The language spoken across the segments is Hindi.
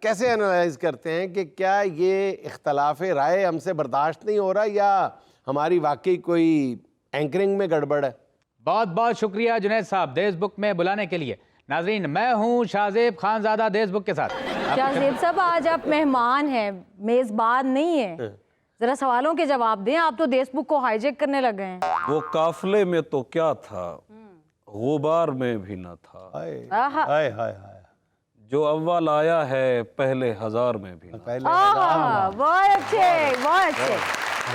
कैसे एनालाइज करते हैं कि क्या ये इख्तलाफ राय हमसे बर्दाश्त नहीं हो रहा या हमारी वाकई कोई एंकरिंग में गड़बड़ है? बहुत बहुत शुक्रिया जुनैद साहब देश बुक में बुलाने के लिए। नाजरीन, मैं हूँ शाहजेब खानजादा देश बुक के साथ। शाहजेब साहब, आज आप मेहमान हैं, मेजबान नहीं है। जरा सवालों के जवाब दें। आप तो देश बुक को हाईजैक करने लगे हैं। वो काफले में तो क्या था, गुबार में भी न था। हाय हाय हाय। जो अव्वल आया है पहले हजार में भी न। पहले बहुत अच्छे, बहुत अच्छे।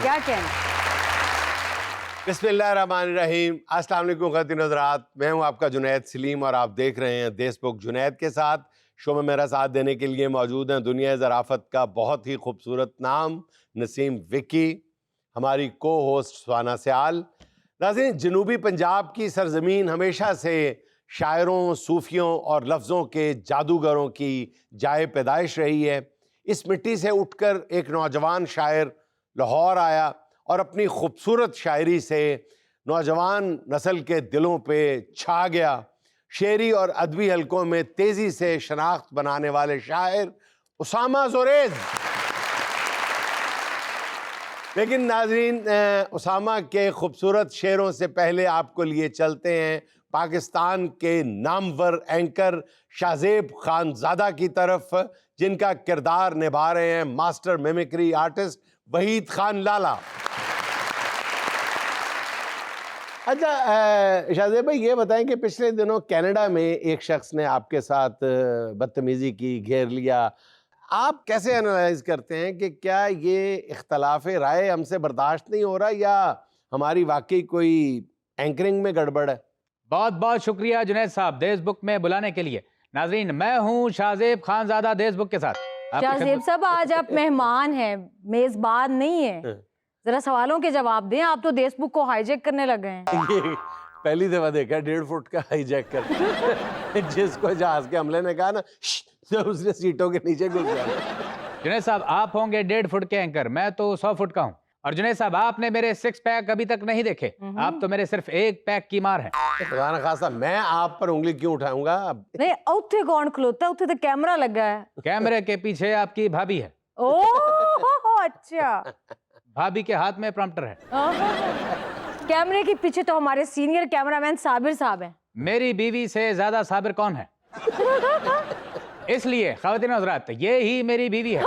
क्या कहना। बिस्मिल्लाहिर्रहमानिर्रहीम। अस्सलाम वालेकुम ख़वातीन हज़रात, मैं हूं आपका जुनैद सलीम और आप देख रहे हैं देश बुक। जुनैद के साथ शो में मेरा साथ देने के लिए मौजूद हैं दुनिया ज़राफ़त का बहुत ही खूबसूरत नाम नसीम विक्की, हमारी को होस्ट सुहाना सयाल। नाज़रीन, जनूबी पंजाब की सरज़मीन हमेशा से शायरों, सूफ़ियों और लफ्ज़ों के जादूगरों की जाए पैदाइश रही है। इस मिट्टी से उठकर एक नौजवान शायर लाहौर आया और अपनी खूबसूरत शायरी से नौजवान नस्ल के दिलों पे छा गया। शेरी और अदबी हलकों में तेज़ी से शनाख्त बनाने वाले शायर उसामा ज़ुरैद। लेकिन नाजरीन, उसामा के खूबसूरत शेरों से पहले आपको लिए चलते हैं पाकिस्तान के नामवर एंकर शाहजेब खानजादा की तरफ, जिनका किरदार निभा रहे हैं master mimicry artist Waheed Khan Lala. अच्छा शाहजेब भाई, ये बताएं कि पिछले दिनों कनाडा में एक शख्स ने आपके साथ बदतमीज़ी की, घेर लिया। आप कैसे एनालाइज करते हैं कि क्या ये इख्तलाफ राय हमसे बर्दाश्त नहीं हो रहा या हमारी वाकई कोई एंकरिंग में गड़बड़ है? बहुत बहुत शुक्रिया जुनैद साहब देश बुक में बुलाने के लिए। नाजरीन, मैं हूँ शाहजेब खानजादा देश बुक के साथ। शाहजेब साहब, आज आप मेहमान हैं, मेजबान नहीं है। जरा सवालों के जवाब दें। आप तो देश बुक को हाईजैक करने लगे हैं। ये पहली दफा देखा 1.5 फुट का हाईजैक कर जिसको जहाज के हमले ने कहा ना तो उसने सीटों के नीचे घुस गया। जुनैद साहब, आप होंगे 1.5 फुट के एंकर, मैं तो 100 फुट का हूँ। और जुनैद साहब, आपने मेरे 6 पैक अभी तक नहीं देखे, आप तो मेरे सिर्फ 1 पैक की मार है। खुदा न खासा मैं आप पर उंगली क्यों उठाऊंगा? नहीं, उत्थे कौन खलोता, उत्थे तो कैमरा लगा है। कैमरे के पीछे आपकी भाभी है। ओह अच्छा। भाभी के हाथ में प्रॉम्प्टर है। कैमरे के पीछे तो हमारे सीनियर कैमरामैन साबिर साहब हैं। मेरी बीवी से ज्यादा साबिर कौन है? इसलिए ख़वातीन हज़रात, ये ही मेरी बीवी है।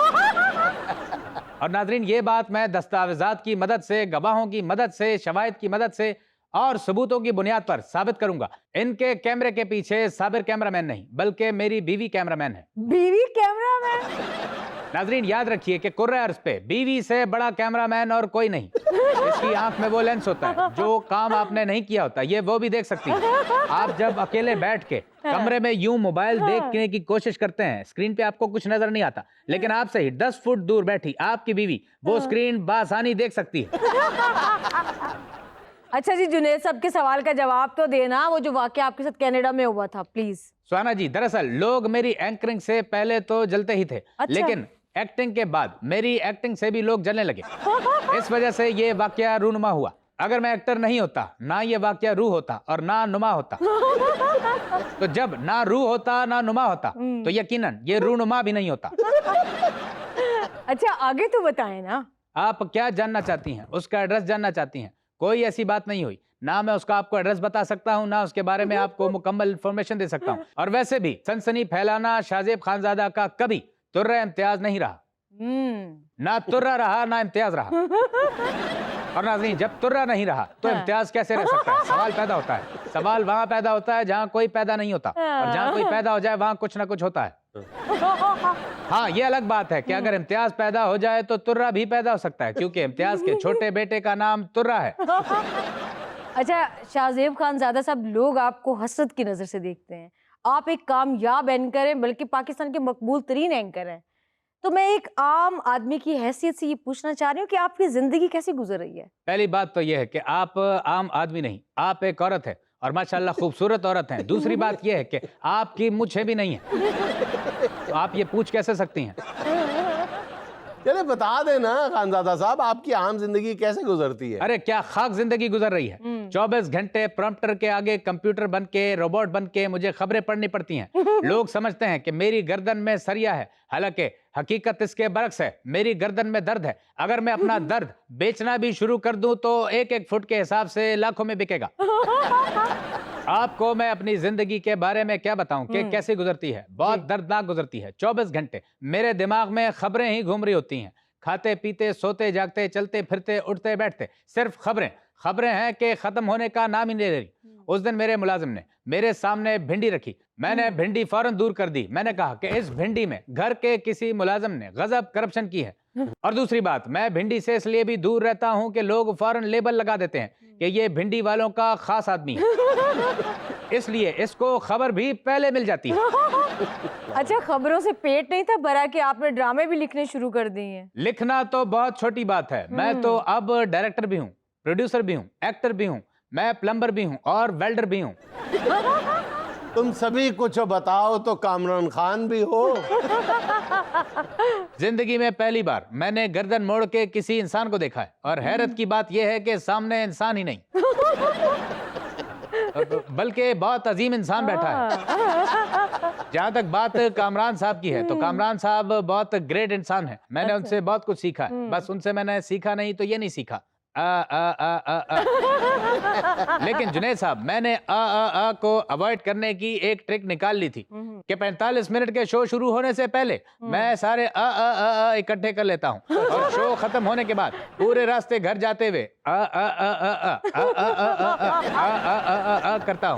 और नाजरीन, ये बात मैं दस्तावेजात की मदद से, गवाहों की मदद से, शवाहिद की मदद से और सबूतों की बुनियाद पर साबित करूंगा। इनके कैमरे के पीछे साबिर कैमरामैन नहीं बल्कि मेरी बीवी कैमरामैन है। बीवी कैमरामैन? नाजरीन, याद रखिए कि कुर्रे अर्ज़ पे बीवी से बड़ा कैमरामैन और कोई नहीं। इसकी आंख में वो लेंस होता है जो काम आपने नहीं किया होता, ये वो भी देख सकती है। आप जब अकेले बैठ के कमरे में यूं मोबाइल देखने की कोशिश करते हैं, स्क्रीन पे आपको कुछ नजर नहीं आता, लेकिन आपसे ही 10 फुट दूर बैठी आपकी बीवी वो स्क्रीन बासानी देख सकती है। अच्छा जी, जुनैद साहब के सवाल का जवाब तो देना, वो जो वाकया आपके साथ कनाडा में हुआ था, प्लीज। सुहाना जी, दरअसल लोग मेरी एंकरिंग से पहले तो जलते ही थे। अच्छा। लेकिन एक्टिंग के बाद मेरी एक्टिंग से भी लोग जलने लगे। इस वजह से ये वाकया रूनुमा हुआ। अगर मैं एक्टर नहीं होता, ना ये वाकया रूह होता और ना नुमा होता। तो जब ना रूह होता ना नुमा होता तो यकीनन ये रूनुमा भी नहीं होता। अच्छा, आगे तो बताएं ना। आप क्या जानना चाहती हैं? उसका एड्रेस जानना चाहती हैं? कोई ऐसी बात नहीं हुई ना। मैं उसका आपको एड्रेस बता सकता हूँ, ना उसके बारे में आपको मुकम्मल इंफॉर्मेशन दे सकता हूँ। और वैसे भी सनसनी फैलाना शाहजेब खानजादा का कभी तुर्रा इम्तियाज नहीं रहा। ना तुर्रा रहा ना इम्तियाज रहा। और नाज़रीन, जब तुर्रा नहीं रहा तो इम्तियाज कैसे रह सकता है? सवाल पैदा होता है। सवाल वहां पैदा होता है जहां कोई पैदा नहीं होता, और जहां कोई पैदा हो जाए वहां कुछ ना कुछ होता है। हाँ, ये अलग बात है कि अगर इम्तियाज पैदा हो जाए तो तुर्रा भी पैदा हो सकता है, क्योंकि इम्तियाज के छोटे बेटे का नाम तुर्रा है। अच्छा शाहजेब खानजादा साहब, लोग आपको हसरत की नजर से देखते हैं। आप एक कामयाब एंकर हैं, बल्कि पाकिस्तान के मकबूल तरीन एंकर हैं। तो मैं एक आम आदमी की हैसियत से ये पूछना चाह रही हूँ कि आपकी जिंदगी कैसी गुजर रही है? पहली बात तो यह है कि आप आम आदमी नहीं, आप एक औरत है और माशाल्लाह खूबसूरत औरत हैं। दूसरी बात यह है कि आपकी मूंछें भी नहीं है, तो आप ये पूछ कैसे सकती हैं? चले बता देना खानजादा साहब, आपकी आम जिंदगी कैसे गुजरती है? अरे क्या खाक जिंदगी गुजर रही है। 24 घंटे प्रॉम्प्टर के आगे कंप्यूटर बन के, रोबोट बन के मुझे खबरें पढ़नी पड़ती हैं। लोग समझते हैं कि मेरी गर्दन में सरिया है, हालांकि हकीकत इसके बरक्स है। मेरी गर्दन में दर्द है। अगर मैं अपना दर्द बेचना भी शुरू कर दूं तो 1-1 फुट के हिसाब से लाखों में बिकेगा। आपको मैं अपनी जिंदगी के बारे में क्या बताऊं कि कैसे गुजरती है। बहुत दर्दनाक गुजरती है। 24 घंटे मेरे दिमाग में खबरें ही घूम रही होती हैं। खाते पीते, सोते जागते, चलते फिरते, उठते बैठते, सिर्फ खबरें हैं कि खत्म होने का नाम ही नहीं ले रही। उस दिन मेरे मुलाजिम ने मेरे सामने भिंडी रखी। मैंने भिंडी फौरन दूर कर दी। मैंने कहा कि इस भिंडी में घर के किसी मुलाजिम ने गजब करप्शन की है। और दूसरी बात, मैं भिंडी से इसलिए भी दूर रहता हूं कि लोग फौरन लेबल लगा देते हैं कि ये भिंडी वालों का खास आदमी है, इसलिए इसको खबर भी पहले मिल जाती है। अच्छा, खबरों से पेट नहीं था भरा कि आपने ड्रामे भी लिखने शुरू कर दिए हैं? लिखना तो बहुत छोटी बात है। मैं तो अब डायरेक्टर भी हूँ, प्रोड्यूसर भी हूँ, एक्टर भी हूँ, मैं प्लम्बर भी हूँ और वेल्डर भी हूँ। तुम सभी कुछ बताओ तो कामरान खान भी हो। जिंदगी में पहली बार मैंने गर्दन मोड़ के किसी इंसान को देखा है, और हैरत की बात यह है कि सामने इंसान ही नहीं बल्कि बहुत अजीम इंसान बैठा है। जहां तक बात कामरान साहब की है तो कामरान साहब बहुत ग्रेट इंसान है। मैंने उनसे बहुत कुछ सीखा है। बस उनसे मैंने सीखा नहीं तो ये नहीं सीखा लेकिन जुनैद साहब, मैंने को अवॉइड करने की एक ट्रिक निकाल ली थी कि 45 मिनट के शो शुरू होने से पहले मैं सारे इकट्ठे कर लेता हूं, और शो खत्म होने के बाद पूरे रास्ते घर जाते हुए करता हूं।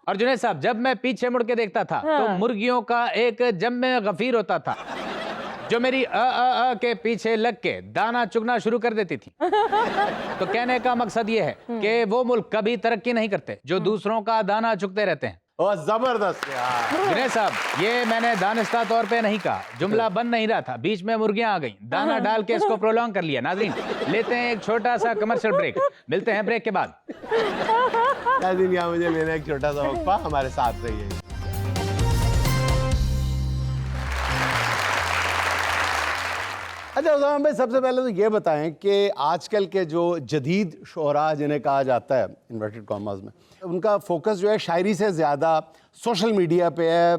और जुनैद साहब, जब मैं पीछे मुड़ के देखता था तो मुर्गियों का एक जम्मे गफीर होता था जो मेरी के पीछे लग के दाना चुगना शुरू कर देती थी। तो कहने का मकसद ये है कि वो मुल्क कभी तरक्की नहीं करते जो दूसरों का दाना चुगते रहते हैं। और जबरदस्त यार। जुनैद साहब, ये मैंने दानिस्ता तौर पे नहीं कहा, जुमला बन नहीं रहा था, बीच में मुर्गियां आ गईं, दाना डाल के इसको प्रोलॉन्ग कर लिया। नाज़रीन, लेते हैं एक छोटा सा कमर्शियल ब्रेक, मिलते हैं ब्रेक के बाद। नाज़रीन, यहाँ मुझे लेना एक छोटा सा वक्फा, हमारे साथ रहिए। अच्छा उस्मान भाई, सबसे पहले तो ये बताएं कि आजकल के जो जदीद शोरा जिन्हें कहा जाता है इन्वर्टेड कॉमर्स में, उनका फोकस जो है शायरी से ज़्यादा सोशल मीडिया पे है,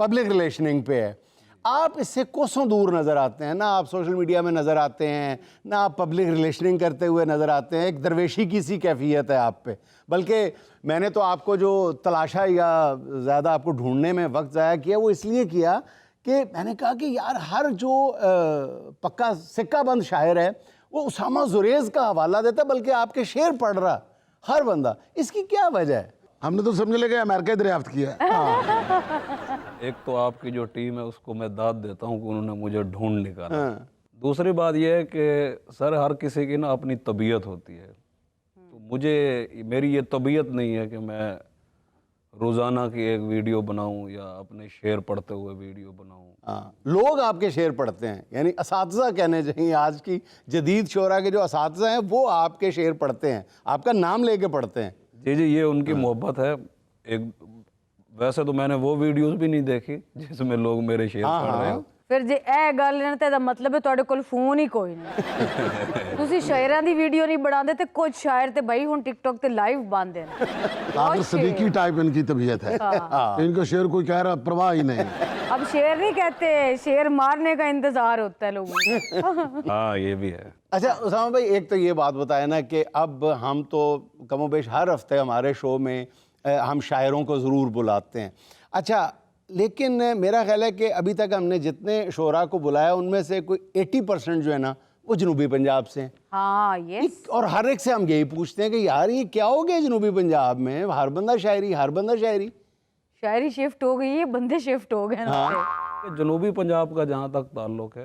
पब्लिक रिलेशनिंग पे है। आप इससे कोसों दूर नज़र आते हैं। ना आप सोशल मीडिया में नज़र आते हैं, ना आप पब्लिक रिलेशनिंग करते हुए नज़र आते हैं। एक दरवेशी की सी कैफियत है आप पे। बल्कि मैंने तो आपको जो तलाशा या ज़्यादा आपको ढूंढने में वक्त ज़ाया किया वो इसलिए किया कि मैंने कहा कि यार हर जो पक्का सिक्का बंद शायर है वो उसामा जुरेज का हवाला देता, बल्कि आपके शेर पढ़ रहा हर बंदा। इसकी क्या वजह है? हमने तो समझ लेके अमेरिका दरियाफ्त किया। एक तो आपकी जो टीम है उसको मैं दाद देता हूँ कि उन्होंने मुझे ढूंढ निकाला। दूसरी बात यह है कि सर हर किसी की ना अपनी तबीयत होती है, तो मुझे मेरी ये तबीयत नहीं है कि मैं रोज़ाना की एक वीडियो बनाऊं या अपने शेर पढ़ते हुए वीडियो बनाऊं। हाँ, लोग आपके शेर पढ़ते हैं, यानी असातिज़ा कहने चाहिए। आज की जदीद शोरा के जो असातिज़ा हैं वो आपके शेर पढ़ते हैं, आपका नाम लेके पढ़ते हैं। जी जी, ये उनकी मोहब्बत है। एक वैसे तो मैंने वो वीडियोस भी नहीं देखी जिसमें लोग मेरे शेर पढ़ रहे हो। फिर जे ए गल ने ते दा मतलब है ਤੁਹਾਡੇ ਕੋਲ ਫੋਨ ਹੀ ਕੋਈ ਨਹੀਂ। ਤੁਸੀਂ ਸ਼ਾਇਰਾਂ ਦੀ ਵੀਡੀਓ ਨਹੀਂ ਬਣਾਉਂਦੇ ਤੇ ਕੁਝ ਸ਼ਾਇਰ ਤੇ ਭਾਈ ਹੁਣ ਟਿਕਟੌਕ ਤੇ ਲਾਈਵ ਬਣਦੇ ਨੇ। आखिर सदीकी टाइप इनकी तबीयत है। इनको शेर कोई कह रहा परवाह ही नहीं। अब शेर नहीं कहते, शेर मारने का इंतजार होता है लोगों को। हाँ, ये भी है। अच्छा उसामा भाई, एक तो ये बात बताया ना कि अब हम तो कमोबेश हर हफ्ते हमारे शो में हम शायरों को ज़रूर बुलाते हैं। अच्छा, लेकिन मेरा ख्याल है कि अभी तक हमने जितने शोरा को बुलाया उनमें से कोई 80% जो है ना वो जनूबी पंजाब से हैं। हाँ, यस। और हर एक से हम यही पूछते हैं कि यार ये क्या हो गया जनूबी पंजाब में, हर बंदा शायरी, हर बंदा शायरी। शायरी शिफ्ट हो गई है, बंदे शिफ्ट हो गए ना। कि जनूबी पंजाब का जहाँ तक ताल्लुक है,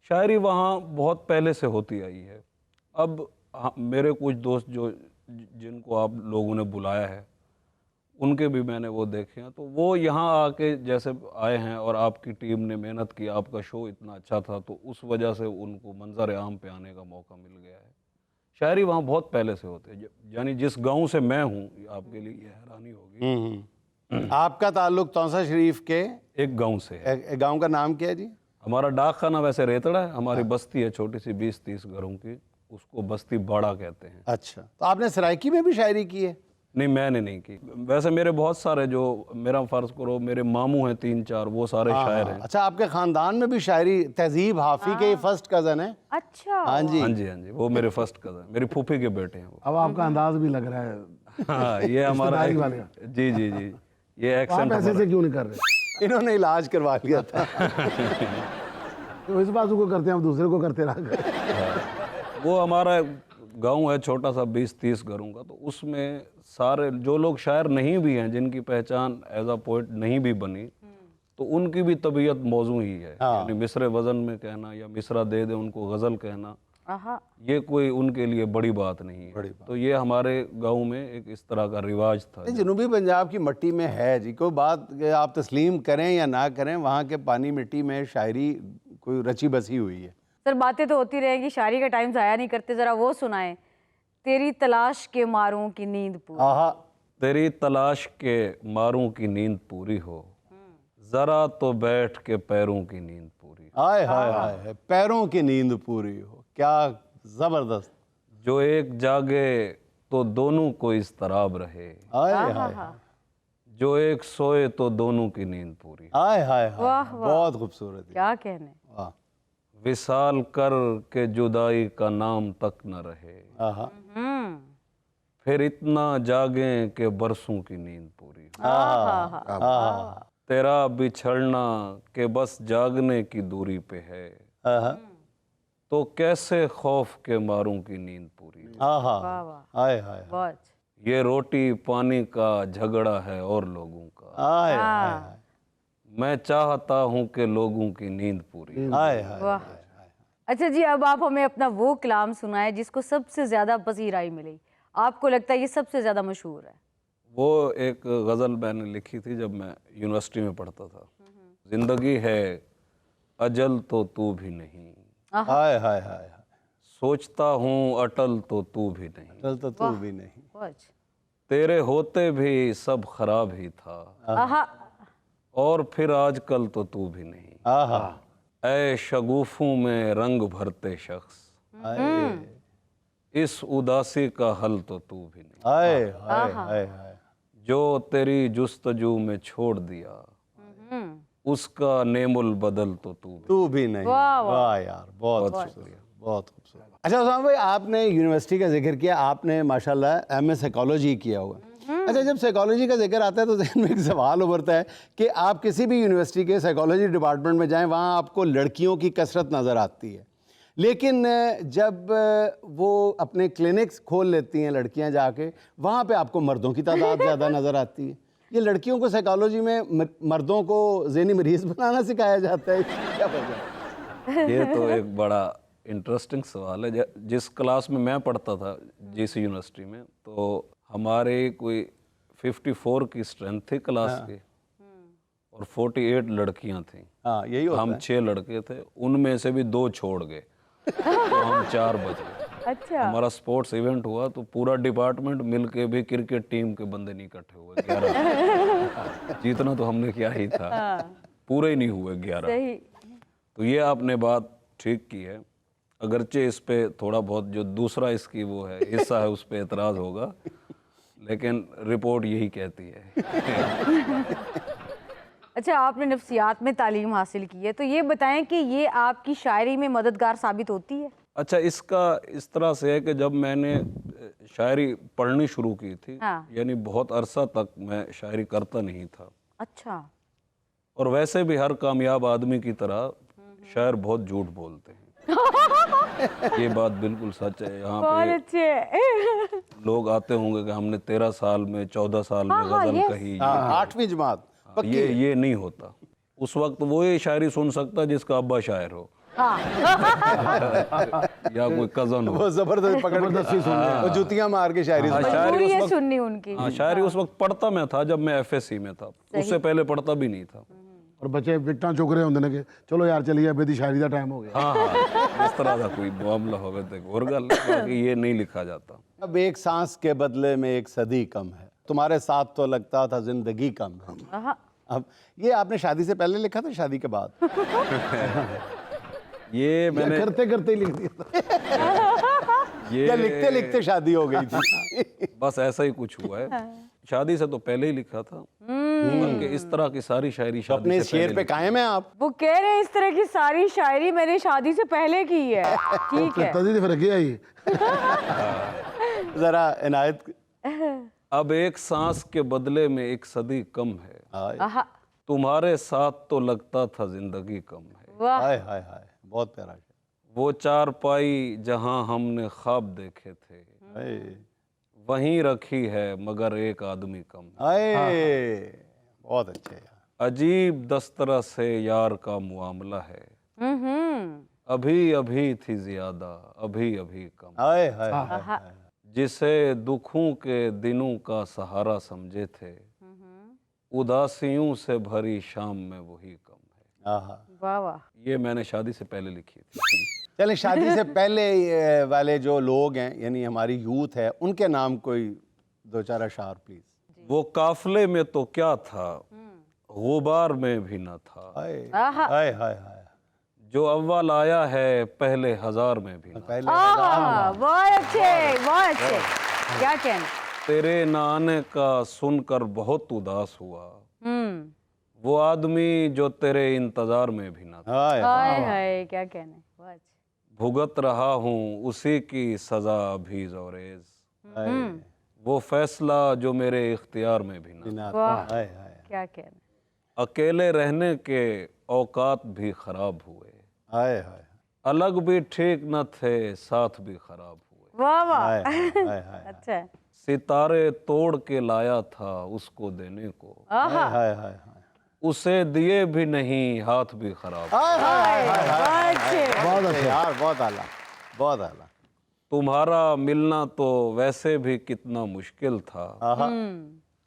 शायरी वहाँ बहुत पहले से होती आई है। अब मेरे कुछ दोस्त जो जिनको आप लोगों ने बुलाया है उनके भी मैंने वो देखे हैं, तो वो यहाँ आके जैसे आए हैं और आपकी टीम ने मेहनत की, आपका शो इतना अच्छा था, तो उस वजह से उनको मंजर आम पे आने का मौका मिल गया है। शायरी वहाँ बहुत पहले से होते हैं, यानी जिस गांव से मैं हूँ, आपके लिए ये हैरानी होगी। आपका ताल्लुक तौसा शरीफ के एक गांव से है। गांव का नाम क्या है जी? हमारा डाक खाना वैसे रेतड़ा है, हमारी बस्ती है छोटी सी 20-30 घरों की, उसको बस्ती बाड़ा कहते हैं। अच्छा, तो आपने सराइकी में भी शायरी की है? नहीं, मैंने नहीं की। वैसे मेरे बहुत सारे, जो मेरा फर्ज करो मेरे मामू हैं 3-4, वो सारे शायर हैं। अच्छा, आपके खानदान में भी शायरी, तहजीब हाफी के फर्स्ट कजन है? अच्छा। हाँ जी, हाँ जी, हाँ जी, वो मेरे फर्स्ट कजन, मेरी फूफी के बेटे हैं वो। अब आपका अंदाज भी लग रहा है। हाँ, ये हमारा रिश्तेदारी वाले का। जी जी जी, ये आप एक्सेंट ऐसे से क्यों नहीं कर रहे? इन्होंने इलाज करवा लिया था। तो इस बात को करते हैं, हम दूसरे को करते रह। वो हमारा गांव है छोटा सा 20-30 घरों का, तो उसमें सारे जो लोग शायर नहीं भी हैं, जिनकी पहचान एज अ पोइट नहीं भी बनी, तो उनकी भी तबीयत मौजू ही है। यानी मिसरे वजन में कहना या मिसरा दे दे उनको गज़ल कहना, आहा। ये कोई उनके लिए बड़ी बात नहीं है। तो ये हमारे गांव में एक इस तरह का रिवाज था। जनूबी पंजाब की मिट्टी में है जी, कोई बात कि आप तस्लीम करें या ना करें, वहाँ के पानी मिट्टी में शायरी कोई रची बसी हुई है। सर बातें तो होती रहेंगी, शायरी का टाइम जाया नहीं करते, जरा वो सुनाएं। तेरी तलाश के मारूं की नींद पूरी। आहा, तेरी तलाश के मारूं की नींद पूरी हो, जरा तो बैठ के पैरों की नींद पूरी हो। हाय हाय हाय, पैरों की नींद पूरी हो, क्या जबरदस्त। जो एक जागे तो दोनों को इस्तराब रहे, हाय हाय हाय, जो एक सोए तो दोनों की नींद पूरी हो। हाय हाय हाय, वाह, वाह। बहुत खूबसूरत है। क्या कहने। वाह, विसाल कर के जुदाई का नाम तक न रहे, आहा, फिर इतना जागे कि बरसों की नींद पूरी हो। आहा, तेरा बिछड़ना के बस जागने की दूरी पे है, आहा, तो कैसे खौफ के मारूं की नींद पूरी हो। आहा, वाह वाह, हाय हाय बहुत। ये रोटी पानी का झगड़ा है और लोगों का, हाय हाय मैं चाहता हूँ कि लोगों की नींद पूरी हो। हाय हाय। वाह। अच्छा जी, अब आप हमें अपना वो कलाम सुनाएं जिसको सबसे ज्यादा पसीराई मिली, आपको लगता है ये सबसे ज्यादा मशहूर है। वो एक गज़ल मैंने लिखी थी जब मैं यूनिवर्सिटी में पढ़ता था। जिंदगी है अजल तो तू भी नहीं, हाय हाय हाय, सोचता हूँ अटल तो तू भी नहीं, चल तो तू भी नहीं। बहुत। तेरे होते भी सब खराब ही था, आहा। और फिर आजकल तो तू भी नहीं। आहा, ऐ शगुफों में रंग भरते शख्स, हाय इस उदासी का हल तो तू भी नहीं। हाय हाय हाय हाय, जो तेरी जुस्तजू में छोड़ दिया, उसका नेमुल बदल तो तू भी। तू भी नहीं। वाह यार, बहुत शुक्रिया, बहुत खूबसूरत। अच्छा उस्मान भाई, आपने यूनिवर्सिटी का जिक्र किया, आपने माशाल्लाह एमए साइकोलॉजी किया हुआ। अच्छा, जब साइकोलॉजी का जिक्र आता है तो ज़हन में एक सवाल उभरता है कि आप किसी भी यूनिवर्सिटी के साइकोलॉजी डिपार्टमेंट में जाएं, वहाँ आपको लड़कियों की कसरत नज़र आती है, लेकिन जब वो अपने क्लिनिक्स खोल लेती हैं लड़कियां जाके, वहाँ पे आपको मर्दों की तादाद ज़्यादा नज़र आती है। ये लड़कियों को साइकोलॉजी में मर्दों को ज़हनी मरीज़ बनाना सिखाया जाता है, क्या वजह? ये तो एक बड़ा इंटरेस्टिंग सवाल है। जिस क्लास में मैं पढ़ता था जीसी यूनिवर्सिटी में, तो हमारे कोई 54 की स्ट्रेंथ थी क्लास की, और 48 लड़कियां थीं। हाँ, यही होता हम है। 6 लड़के थे, उनमें से भी 2 छोड़ गए, तो हम 4 बच गए। अच्छा। हमारा स्पोर्ट्स इवेंट हुआ तो पूरा डिपार्टमेंट मिलके भी क्रिकेट टीम के बंदे नहीं इकट्ठे हुए 11। जीतना तो हमने क्या ही था, पूरे ही नहीं हुए 11। सही। तो ये आपने बात ठीक की है, अगरचे इस पे थोड़ा बहुत जो दूसरा इसकी वो है हिस्सा है उस पे एतराज़ होगा, लेकिन रिपोर्ट यही कहती है। अच्छा, आपने नफ्सियात में तालीम हासिल की है, तो ये बताएं कि ये आपकी शायरी में मददगार साबित होती है। अच्छा, इसका इस तरह से है कि जब मैंने शायरी पढ़नी शुरू की थी, हाँ। यानी बहुत अरसा तक मैं शायरी करता नहीं था। अच्छा। और वैसे भी हर कामयाब आदमी की तरह शायर बहुत झूठ बोलते हैं। ये बात बिल्कुल सच है। यहाँ बहुत पे अच्छे। लोग आते होंगे कि हमने 13 साल में 14 साल में गजल कही, हाँ, 8वीं जमात पक्की है। ये नहीं होता। उस वक्त वो ये शायरी सुन सकता जिसका अब्बा शायर हो, या कोई कजन हो। वो जबरदस्त जबरदस्ती सुन रहे हैं, वो जुतियां मार के शायरी हाँ, सुन रहे हैं। मजबूरी उस है वक्त- सुननी उनकी। हाँ, शायरी उस वक्त पढ़ता मैं था जब मैं एफएससी में था, उससे पहले पढ़ता भी नहीं था। और बच्चे विकटा चुक रहे होंगे ने कि चलो यार चलिए अब यदि शायरी का टाइम हो गया। हाँ हाँ, इस तरह का कोई मामला होगा तो और गल, बाकी ये नहीं लिखा जाता। अब एक सांस के बदले में एक सदी कम है, तुम्हारे साथ तो लगता था जिंदगी कम है। आहा। अब ये आपने शादी से पहले लिखा था, शादी के बाद? ये मैंने करते करते ही लिख दिया था। या लिखते लिखते शादी हो गई थी? बस ऐसा ही कुछ हुआ है। शादी से तो पहले ही लिखा था, बल्कि इस तरह की सारी शायरी शादी अपने से इस शेर पहले पे कायम है आप? वो कह रहे हैं इस तरह की सारी शायरी मैंने शादी से पहले की है। ठीक है, तदी फिर किया ही। जरा इनायत। अब एक सांस के बदले में एक सदी कम है, आहा, तुम्हारे साथ तो लगता था जिंदगी कम है। वाह, हाय हाय हाय, बहुत प्यारा शेर। वो चारपाई जहां हमने ख्वाब देखे थे, हाय वहीं रखी है मगर एक आदमी कम है। हाय, बहुत अच्छे यार। अजीब दस्तरा से यार का मुआमला है, अभी अभी थी ज्यादा अभी अभी कम। हाय हाय हाय हाय। जिसे दुखों के दिनों का सहारा समझे थे, उदासियों से भरी शाम में वही कम है। आहा। वाह वाह, ये मैंने शादी से पहले लिखी थी। चलें, शादी से पहले वाले जो लोग हैं, यानी हमारी यूथ है, उनके नाम कोई दो चार अशार प्लीज। वो काफले में तो क्या था, गुबार में भी न था, हाय आहा, हाय हाय हाय। जो अव्वल आया है पहले हजार में भी न। पहले आहा, बहुत अच्छे, बहुत अच्छे। क्या कहना। तेरे न आने का सुनकर बहुत उदास हुआ, वो आदमी जो तेरे इंतजार में भी न था। हाय हाय हाय, क्या कहना है, बहुत अच्छे। भुगत रहा हूँ उसी की सजा अभी जोरेज, हाय वो फैसला जो मेरे इख्तियार में भी न था। बिना वाह। हाय हाय क्या कहना। अकेले रहने के औकात भी खराब हुए, हाय हाय अलग भी ठीक न थे साथ भी खराब हुए। वाह वाह, हाय हाय हाय अच्छा है। सितारे तोड़ के लाया था उसको देने को, आहा, हाय हाय हाय। उसे दिए भी नहीं हाथ भी खराब। हाय, बहुत अच्छे। बहुत अच्छे यार, बहुत आला, बहुत आला। तुम्हारा मिलना तो वैसे भी कितना मुश्किल था,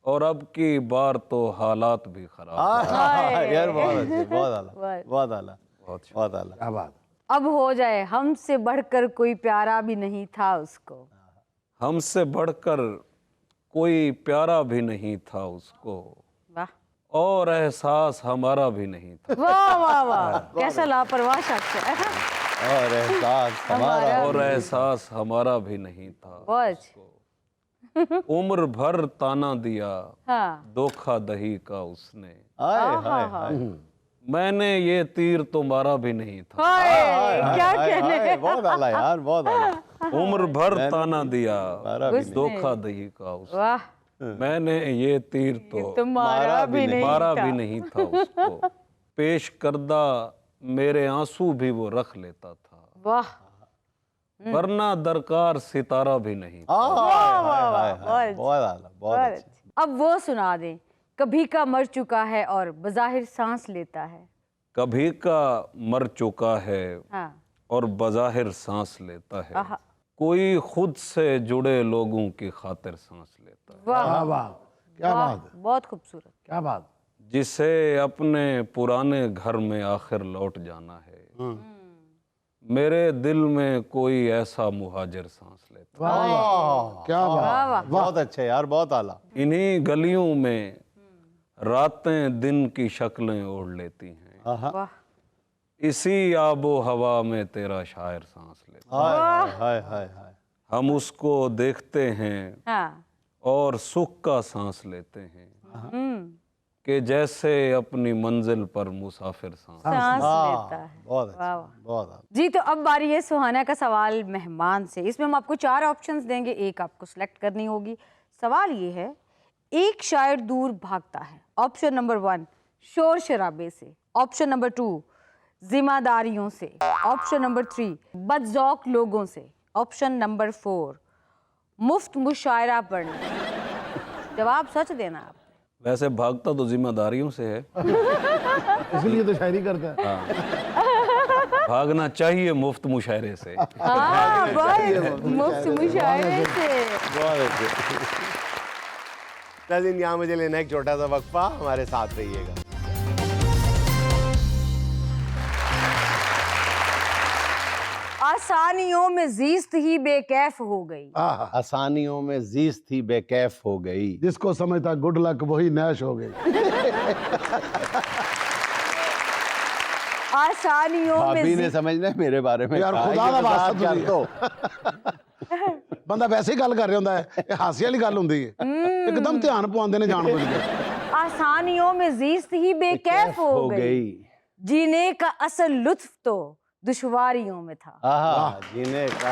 और अब की बार तो हालात भी खराब। यार बहुत अच्छे, बहुत आला, वाह। बहुत आला, बहुत बहुत आला। क्या बात। अब हो जाए हमसे बढ़कर कोई प्यारा भी नहीं था उसको। हमसे बढ़कर कोई प्यारा भी नहीं था उसको, वाह और एहसास हमारा भी नहीं था, वाह वाह वाह, कैसा लापरवाह शख्स है। और एहसास हमारा। और एहसास हमारा भी नहीं था। बहुत अच्छे। उम्र भर ताना दिया हाँ, धोखा दही का उसने, हाय हाय हाय मैंने ये तीर तो मारा भी नहीं था। हाय, क्या हाय, कहने। हाय, बहुत आला यार, बहुत आला। उम्र भर ताना दिया मारा भी उसने। धोखा दही का उसने, वाह, मैंने ये तीर तो तुम्हारा भी नहीं मारा था। भी नहीं था उसको, पेश करदा मेरे आंसू भी वो रख लेता था, वाह वरना दरकार सितारा भी नहीं था। हाय हाय हाय बहुत हाय, अच्छे। बहुत आला, बहुत बहुत अच्छे। अच्छे। अब वो सुना दें। कभी का मर चुका है और बज़ाहिर सांस लेता है। कभी का मर चुका है हाँ, और बज़ाहिर सांस लेता है, आहा, कोई खुद से जुड़े लोगों की खातिर सांस लेता है, वाह क्या बात, क्या वाह, बात है, बहुत खूबसूरत। क्या बात। जिसे अपने पुराने घर में आखिर लौट जाना है, मेरे दिल में कोई ऐसा मुहाजिर सांस लेता वाह वाह, क्या वाह बात। वाह, बहुत अच्छे यार, बहुत आला। है। इन्हीं गलियों में रातें दिन की शक्लें ओढ़ लेती हैं, वाह इसी आबो हवा में तेरा शायर सांस लेता हाय हाय हाय हाय हाय। है। हम उसको देखते हैं हाँ, और सुख का सांस लेते हैं, कि जैसे अपनी मंजिल पर मुसाफिर सांस। सांस लेता है। बहुत वाह अच्छा, वाह। बहुत आला। जी, तो अब बारी है सुहाना का सवाल मेहमान से। इसमें हम आपको 4 ऑप्शंस देंगे, एक आपको सिलेक्ट करनी होगी। सवाल ये है, एक शायर दूर भागता है। ऑप्शन नंबर 1 शोर शराबे से, ऑप्शन नंबर 2 जिम्मेदारियों से, ऑप्शन नंबर 3 बदजौक लोगों से, ऑप्शन नंबर 4 मुफ्त मुशायरा पढ़ने। जवाब सच देना आप। वैसे भागता तो जिम्मेदारियों से है, इसलिए तो शायरी करता है। भागना चाहिए मुफ्त मुशायरे से। हाँ, बस मुफ्त मुशायरे से। बहुत अच्छे। नाज़रीन, यहाँ मुझे लेना एक छोटा सा वक्फा, हमारे साथ रहिएगा। आसानियों में जीस्त ही बेकैफ हो गई। आसानियों में जीस्त ही बेकैफ हो गई। जिसको समझता गुड लक वही नैश हो गई। आसानियों में भाभी ने समझना है मेरे बारे में यार, कहा है खुदा कि का वजाहत वास्ता कर दो। ਬੰਦਾ ਵੈਸੇ ਹੀ ਗੱਲ ਕਰ ਰਿਹਾ ਹੁੰਦਾ ਹੈ, ਇਹ ਹਾਸੇ ਵਾਲੀ ਗੱਲ ਹੁੰਦੀ ਹੈ, ਇੱਕਦਮ ਧਿਆਨ ਪਵਾਉਂਦੇ ਨੇ ਜਾਣ ਬੁੱਝ ਕੇ। आसानियों में जीस्त ही बेकैफ हो गई, जीने का असल लुत्फ तो दुश्वारियों में था। जीने का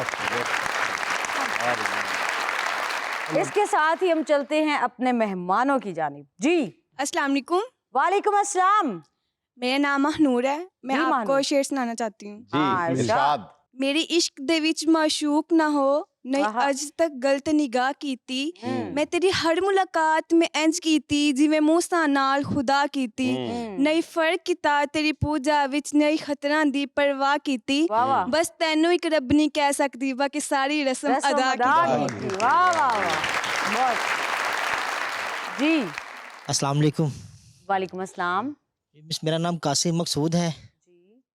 इसके साथ ही हम चलते हैं अपने मेहमानों की जानिब। जी अस्सलाम वालेकुम। वालेकुम अस्सलाम। मेरा नाम महनूर है। मैं जी, आपको महनूर। शेर सुनाना चाहती हूँ। हाँ, जी इरशाद। मेरी इश्क दे विच माशूक ना हो, नहीं आहा। अज तक गलत निगाह कीती। हम्म। मैं तेरी हर मुलाकात में इंज कीती जिवें मूसा नाल खुदा कीती। नहीं फर्क कीता तेरी पूजा विच, नहीं खतरां दी परवाह कीती। वाह वाह। बस तैनू एक रब नहीं कह सकती, बाकी सारी रस्म रस्म अदा अदा कीती। की थी। वाह वाह वाह, बहुत। जी अस्सलाम वालेकुम। वालेकुम अस्सलाम। मिस, मेरा नाम कासिम मकसूद है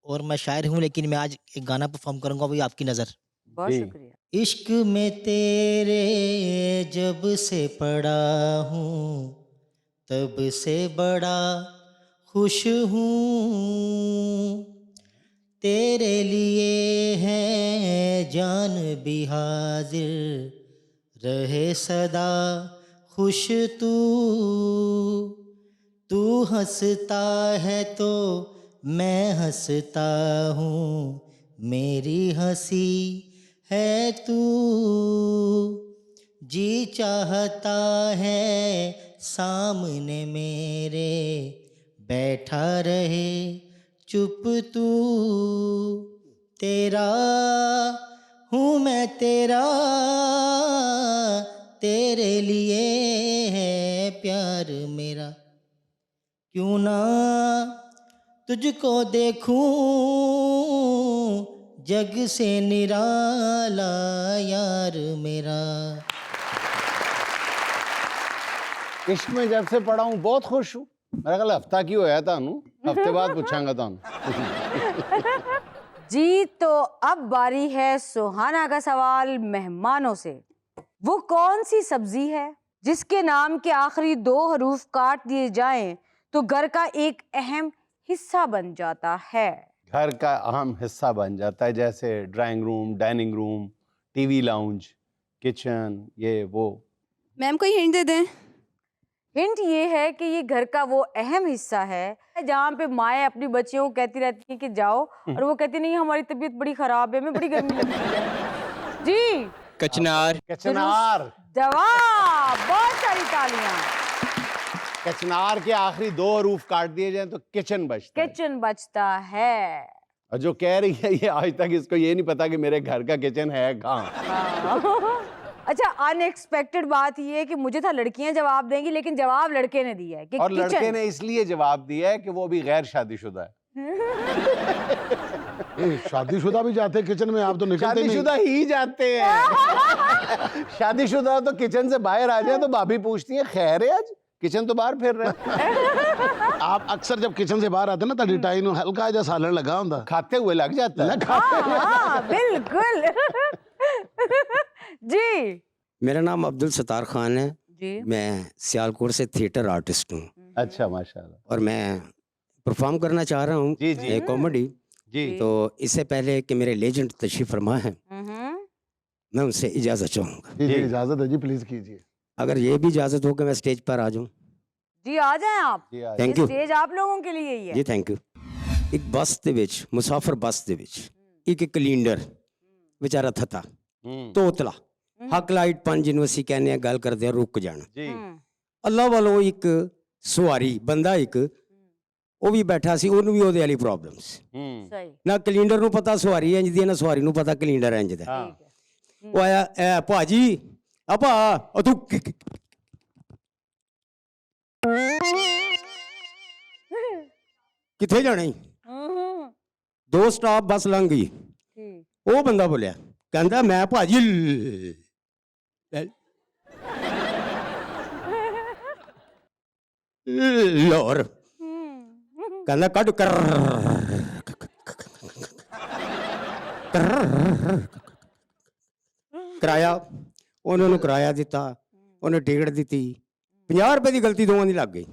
और मैं शायर हूँ, लेकिन मैं आज एक गाना परफॉर्म करूँगा, वही आपकी नज़र। बहुत जी। शुक्रिया। इश्क में तेरे जब से पड़ा हूँ, तब से बड़ा खुश हूँ। तेरे लिए है जान भी हाजिर, रहे सदा खुश तू हंसता है तो मैं हंसता हूँ, मेरी हंसी है तू। जी चाहता है सामने मेरे, बैठा रहे चुप तू। तेरा हूँ मैं तेरा, तेरे लिए है प्यार मेरा। क्यों ना तुझको देखूं, जग से निराला यार मेरा। इश्क में जब से पढ़ा हूँ बहुत खुश हूँ। मेरा ख्याल हफ्ता की होया थानू, हफ्ते बाद पूछांगा थानू। जी तो अब बारी है सुहाना का सवाल मेहमानों से। वो कौन सी सब्जी है जिसके नाम के आखिरी 2 हरूफ काट दिए जाएं तो घर का एक अहम हिस्सा बन जाता है? घर का अहम हिस्सा बन जाता है, जैसे drawing room, dining room, TV lounge, kitchen, ये वो। मैम कोई हिंट दे दें। हिंट ये है कि ये घर का वो अहम हिस्सा है जहाँ पे माएँ अपनी बच्चियों को कहती रहती हैं कि जाओ, और वो कहती नहीं हमारी तबीयत बड़ी खराब है, हमें बड़ी गर्मी लगती है। जी कचनार। कचनार। जवाब, बहुत सारी तालियां। कचनार के आखिरी 2 हरूफ काट दिए जाएं तो किचन बचता है। किचन बचता है। और जो कह रही है ये आज तक इसको ये नहीं पता कि मेरे घर का किचन है कहाँ। अच्छा, अनएक्सपेक्टेड बात ये है कि मुझे था लड़कियां जवाब देंगी, लेकिन जवाब लड़के ने दिया है कि और लड़के किचन। ने इसलिए जवाब दिया है कि वो भी गैर शादीशुदा है। शादीशुदा भी जाते हैं किचन में, आप तो निकलते नहीं। शादीशुदा ही जाते हैं। शादीशुदा तो किचन से बाहर आ जाए तो भाभी पूछती है खैर है आज, किचन तो बाहर फिर रहे हैं। आप अक्सर जब किचन से बाहर आते हैं ना, तो टाई ਨੂੰ हल्का ਜਿਹਾ ਸਾਲਣ ਲੱਗਾ ਹੁੰਦਾ, खाते हुए लग जाता है। हाँ, बिल्कुल। जी मेरा नाम अब्दुल सत्तार खान है। जी मैं सियालकोट से थिएटर आर्टिस्ट हूँ अच्छा माशाल्लाह। और मैं परफॉर्म करना चाह रहा हूँ जी, जी। कॉमेडी। जी तो इससे पहले कि मेरे लेजेंड तशरीफ फरमा है, मैं उनसे इजाज़त चाहूँगा। जी जी इजाजत है जी, प्लीज कीजिए। अगर ये भी इजाज़त हो कि मैं स्टेज पर आ जाऊँ। जी आ जाएं आप। जी आज थैंक यू स्टेज आप लोगों के लिए ही है। जी, थैंक यू। एक बस ਦੇ ਵਿੱਚ ਮੁਸਾਫਰ ਬੱਸ ਦੇ ਵਿੱਚ ਇੱਕ ਕਲੀਨਰ ਵਿਚਾਰਾ ਥਤਾ ਤੋਤਲਾ ਹੱਕ ਲਾਈਟ 5 ਜਿਹਨੂੰ ਅਸੀਂ ਕਹਿੰਦੇ ਆ, ਗੱਲ ਕਰਦੇ ਆ ਰੁਕ ਜਾਣਾ। जी ਅੱਲਾ ਵੱਲੋਂ ਇੱਕ ਸਵਾਰੀ ਬੰਦਾ ਇੱਕ ਉਹ ਵੀ ਬੈਠਾ ਸੀ, ਉਹਨੂੰ ਵੀ ਉਹਦੇ ਵਾਲੀ ਪ੍ਰੋਬਲਮ ਸੀ। सही। ਨਾ ਕਲੀਨਰ ਨੂੰ ਪਤਾ ਸਵਾਰੀ ਇੰਜ ਦੀ ਹੈ, ਨਾ ਸਵਾਰੀ ਨੂੰ ਪਤਾ ਕਲੀਨਰ ਇੰਜ ਦਾ। हाँ ਉਹ ਆਇਆ, ਐ ਭਾਜੀ ਆਪਾ ਉਹ ਤੂੰ ਕਿੱਥੇ ਜਾਣਾ ਈ? 2 ਸਟਾਪ ਬੱਸ ਲੰਘ ਗਈ। ठीक। ਉਹ ਬੰਦਾ ਬੋਲਿਆ, ਕਹਿੰਦਾ ਮੈਂ ਭਾਜੀ ਲਾਹੌਰ। ਕਹਿੰਦਾ ਕੱਢ ਕਰ ਕਿਰਾਇਆ। ਉਹਨਾਂ ਨੂੰ ਕਿਰਾਇਆ ਦਿੱਤਾ, ਉਹਨੇ ਟਿਕਟ ਦਿੱਤੀ, 50 ਰੁਪਏ ਦੀ ਗਲਤੀ ਦੋਵਾਂ ਦੀ ਲੱਗ ਗਈ।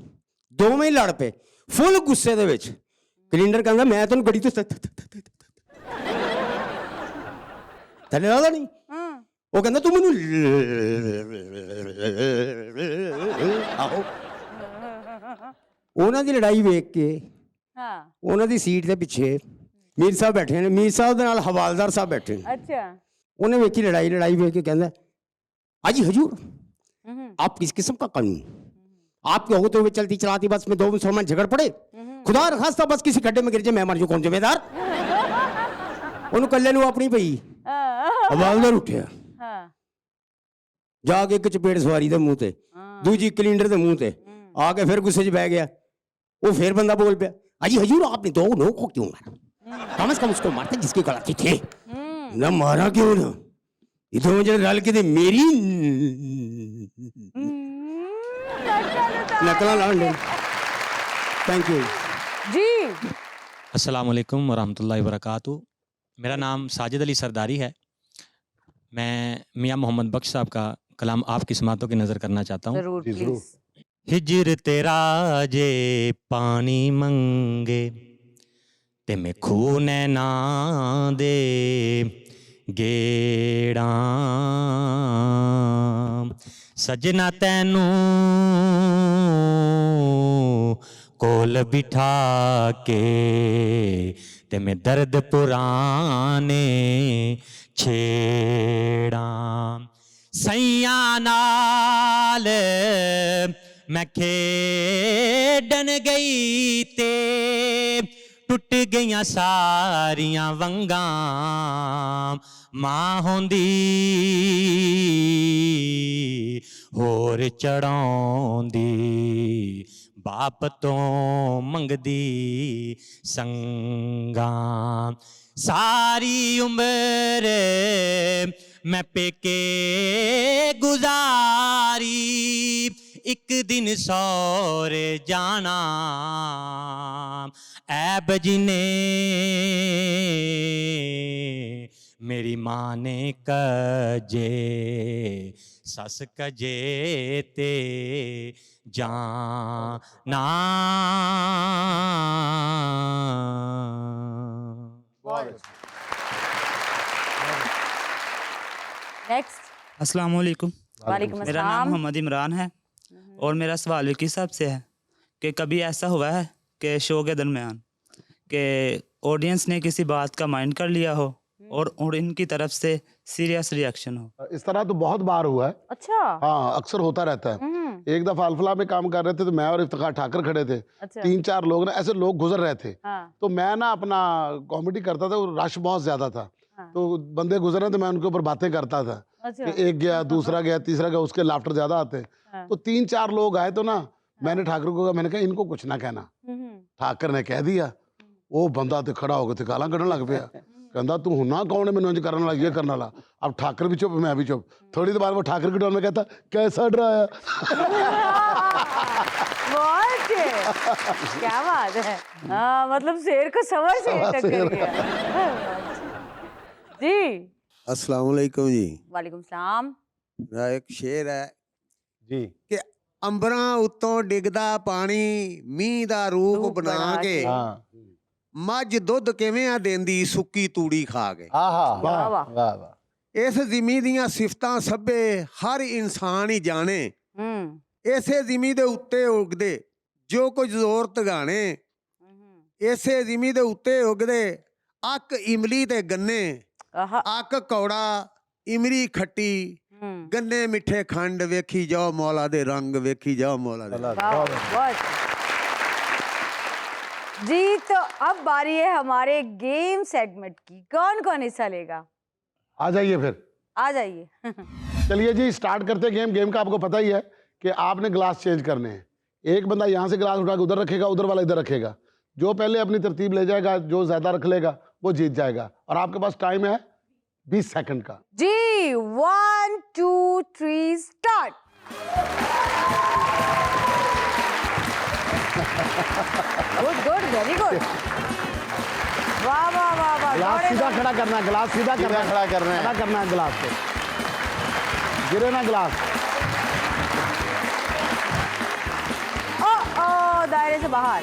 ਦੋਵੇਂ ਹੀ ਲੜ ਪਏ ਫੁੱਲ ਗੁੱਸੇ ਦੇ ਵਿੱਚ। ਕਲੀਨਰ ਕਹਿੰਦਾ ਮੈਂ ਤੈਨੂੰ ਗੱਡੀ ਤੋਂ ਥੱਲੇ ਲਾਦਾ ਨਹੀਂ। ਉਹ ਕਹਿੰਦਾ ਤੂੰ ਮੈਨੂੰ ਆਹੋ ਉਹਨਾਂ ਦੀ ਲੜਾਈ ਵੇਖ ਕੇ हाँ ਉਹਨਾਂ ਦੀ ਸੀਟ ਦੇ ਪਿੱਛੇ ਮੀਰ ਸਾਹਿਬ ਬੈਠੇ ਨੇ, ਮੀਰ ਸਾਹਿਬ ਦੇ ਨਾਲ ਹਵਾਲਦਾਰ ਸਾਹਿਬ ਬੈਠੇ ਨੇ। अच्छा ਉਹਨੇ ਵੇਖੀ ਲੜਾਈ ਵੇਖ ਕੇ ਕਹਿੰਦਾ हाजी हजूर आप किस किस्म का कानून, आपके होते हुए चलती चलाती बस में दो मुसलमान झगड़ पड़े, खुदा न खास्ता बस किसी गड्ढे में गिर जाए मैं मर जाऊं, कौन जिम्मेदार? ਉਹਨੂੰ ਕੱਲੇ ਨੂੰ ਆਪਣੀ ਪਈ ਹਵਾਲਦਾਰ ਉੱਠਿਆ, ਜਾ ਕੇ ਇੱਕ ਚਪੇੜ ਸਵਾਰੀ ਦੇ ਮੂੰਹ ਤੇ, ਦੂਜੀ ਕਲਿੰਡਰ ਦੇ ਮੂੰਹ ਤੇ, ਆ ਕੇ ਫਿਰ ਗੁੱਸੇ 'ਚ ਬਹਿ ਗਿਆ। ਉਹ ਫਿਰ ਬੰਦਾ ਬੋਲ ਪਿਆ हाजी हजूर आपने दो लोगों को क्यों मारा, कम से कम उसको मारते जिसकी गलती थी ना, मारा क्यों ना, इधर मुझे रल के मेरी नकल लाने। थैंक यू जी। अस्सलाम वालेकुम वरहमतुल्लाहि वबरकातुहू। मेरा नाम साजिद अली सरदारी है। मैं मियां मोहम्मद बख्श साहब का कलाम आपकी समातों की नज़र करना चाहता हूँ। जरूर प्लीज। हिजर तेरा जे पानी मंगे ते मैं खूने ना दे गेड़ा, सजना तैनू कोल बिठा के ते मैं दर्द पुराने छेड़ा, सैया नाल मैं खेडन गई ते टुट गईयां सारियां वंगां, मां होंदी होर चढ़ाउंदी, बाप तो मंगदी संगां, सारी उम्र मैं पेके गुजारी, एक दिन सौरे जाना, ऐब जी ने मेरी माँ ने कजे, सस कजे ते जाना। नेक्स्ट। अस्सलाम वालेकुम। वालेकुम मेरा नाम अस्सलाम। मोहम्मद इमरान है और मेरा सवाल विकी साहब से है कि कभी ऐसा हुआ है कि शो के दरमियान कि ऑडियंस ने किसी बात का माइंड कर लिया हो और इनकी तरफ से सीरियस रिएक्शन हो? इस तरह तो बहुत बार हुआ है। अच्छा। हाँ, अक्सर होता रहता है। एक दफा अल्फला में काम कर रहे थे तो मैं और इफ्तिखार ठाकर खड़े थे। अच्छा। 3-4 लोग ना ऐसे लोग गुजर रहे थे। हाँ। तो मैं ना अपना कॉमेडी करता था, रश बहुत ज्यादा था। हाँ। तो बंदे गुजर रहे तो मैं उनके ऊपर बातें करता था। अच्छा। कि एक गया, दूसरा गया, तीसरा गया, उसके लाफ्टर ज्यादा आते हैं। हाँ। तो 3-4 लोग आए तो ना मैंने ठाकर को कहा, मैंने कहा इनको कुछ ना कहना। ठाकर ने कह दिया, वो बंदा तो खड़ा हो गया, गाला कढ़न लग पिया, कहता तू हुना कौन है मैंने इंज करने लगा, ये करने लगा। अब ठाकर भी चुप, मैं भी चुप। थोड़ी देर बाद वो ठाकर की टोन में कहता कैसा डराया। बहुत अच्छे। क्या बात है। हाँ, मतलब शेर को समझ से टक्कर गया। जी। अस्सलाम वालेकुम जी। वालेकुम सलाम। मेरा एक शेर है जी कि अंबरां उत्तों डिगदा पानी मींह दा रूप बना के, मੱਝ ਦੁੱਧ ਕਿਵੇਂ ਆ ਦੇਂਦੀ ਸੁੱਕੀ ਤੂੜੀ ਖਾ ਕੇ। आहा वाह वाह। वाह वाह। ਇਸ ਜ਼ਿਮੀ ਦੀਆਂ ਸਿਫਤਾਂ ਸਭੇ ਹਰ ਇਨਸਾਨ ਹੀ ਜਾਣੇ, ਇਸੇ ਜ਼ਿਮੀ ਦੇ ਉੱਤੇ ਉਗਦੇ ਜੋ ਕੁਝ ਜ਼ੋਰ ਤਗਾਣੇ, ਇਸੇ ਜ਼ਿਮੀ ਦੇ ਉੱਤੇ ਉਗਦੇ ਅੱਕ ਇਮਲੀ ਤੇ ਗੰਨੇ, ਅੱਕ ਕੌੜਾ ਇਮਲੀ ਖੱਟੀ गन्ने मिठे खंड वेखी जाओ मौला दे रंग, वेखी जाओ मौला दे बहुत। जी तो अब बारी है हमारे गेम सेगमेंट की। कौन कौन हिस्सा लेगा? आ जाइए फिर। आ जाइए। चलिए जी स्टार्ट करते हैं गेम का आपको पता ही है कि आपने ग्लास चेंज करने हैं। एक बंदा यहाँ से ग्लास उठा के उधर रखेगा, उधर वाला इधर रखेगा। जो पहले अपनी तरतीब ले जाएगा, जो ज्यादा रख लेगा वो जीत जाएगा। और आपके पास टाइम है 20 सेकंड का। जी 1 2 3 start. Good good very good. वाह वाह वाह वाह। ग्लास सीधा खड़ा करना है, ग्लास सीधा खड़ा करना है, खड़ा करना है ग्लास को, गिरे ना ग्लास। ओ दायरे से बाहर।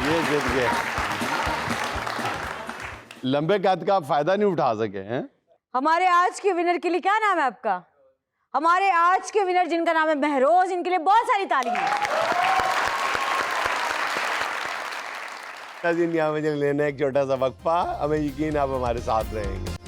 ये जीत गए। लंबे कद का आप फायदा नहीं उठा सके हैं। हमारे आज के विनर के लिए क्या नाम है आपका? हमारे आज के विनर जिनका नाम है महरोज, इनके लिए बहुत सारी तालियां। यहाँ मुझे लेना एक छोटा सा वक्फा, हमें यकीन आप हमारे साथ रहेंगे।